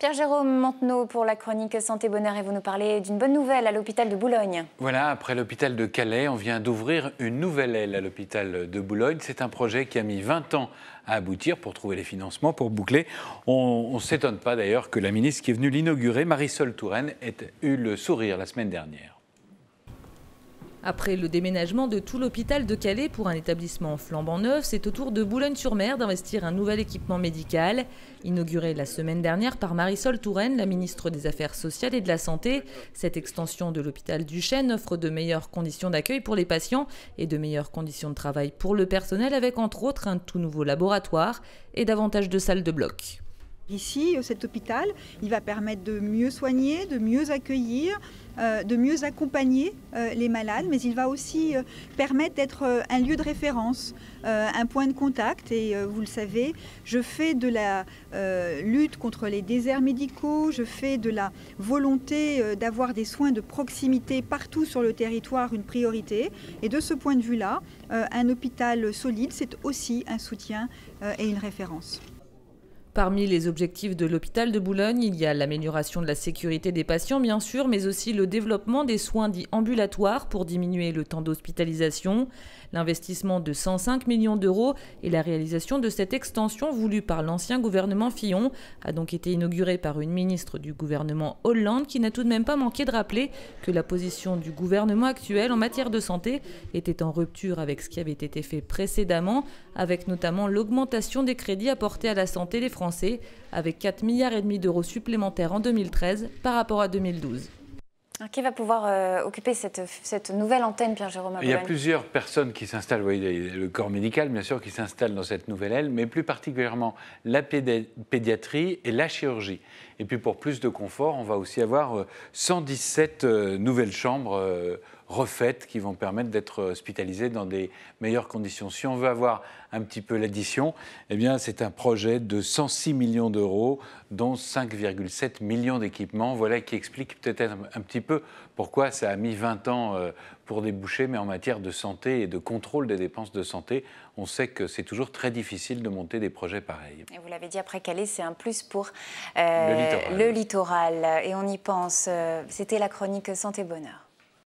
Pierre-Jérôme Manteneau pour la chronique Santé Bonheur et vous nous parlez d'une bonne nouvelle à l'hôpital de Boulogne. Voilà, après l'hôpital de Calais, on vient d'ouvrir une nouvelle aile à l'hôpital de Boulogne. C'est un projet qui a mis 20 ans à aboutir pour trouver les financements, pour boucler. On ne s'étonne pas d'ailleurs que la ministre qui est venue l'inaugurer, Marisol Touraine, ait eu le sourire la semaine dernière. Après le déménagement de tout l'hôpital de Calais pour un établissement flambant neuf, c'est au tour de Boulogne-sur-Mer d'investir un nouvel équipement médical. Inauguré la semaine dernière par Marisol Touraine, la ministre des Affaires sociales et de la Santé, cette extension de l'hôpital du Chêne offre de meilleures conditions d'accueil pour les patients et de meilleures conditions de travail pour le personnel, avec entre autres un tout nouveau laboratoire et davantage de salles de bloc. Ici, cet hôpital, il va permettre de mieux soigner, de mieux accueillir, de mieux accompagner les malades, mais il va aussi permettre d'être un lieu de référence, un point de contact. Et vous le savez, je fais de la lutte contre les déserts médicaux, je fais de la volonté d'avoir des soins de proximité partout sur le territoire une priorité. Et de ce point de vue-là, un hôpital solide, c'est aussi un soutien et une référence. Parmi les objectifs de l'hôpital de Boulogne, il y a l'amélioration de la sécurité des patients, bien sûr, mais aussi le développement des soins dits ambulatoires pour diminuer le temps d'hospitalisation. L'investissement de 105 millions d'euros et la réalisation de cette extension voulue par l'ancien gouvernement Fillon a donc été inaugurée par une ministre du gouvernement Hollande qui n'a tout de même pas manqué de rappeler que la position du gouvernement actuel en matière de santé était en rupture avec ce qui avait été fait précédemment, avec notamment l'augmentation des crédits apportés à la santé des Français, avec 4,5 milliards d'euros supplémentaires en 2013 par rapport à 2012. Alors, qui va pouvoir occuper cette nouvelle antenne, Pierre-Jérôme? Il y a plusieurs personnes qui s'installent, vous voyez, le corps médical, bien sûr, qui s'installe dans cette nouvelle aile, mais plus particulièrement la pédiatrie et la chirurgie. Et puis pour plus de confort, on va aussi avoir 117 nouvelles chambres refaites qui vont permettre d'être hospitalisés dans des meilleures conditions. Si on veut avoir un petit peu l'addition, eh bien c'est un projet de 106 millions d'euros, dont 5,7 millions d'équipements. Voilà qui explique peut-être un petit peu pourquoi ça a mis 20 ans pour déboucher, mais en matière de santé et de contrôle des dépenses de santé, on sait que c'est toujours très difficile de monter des projets pareils. Et vous l'avez dit, après Calais, c'est un plus pour le littoral. Le littoral. Et on y pense. C'était la chronique Santé Bonheur.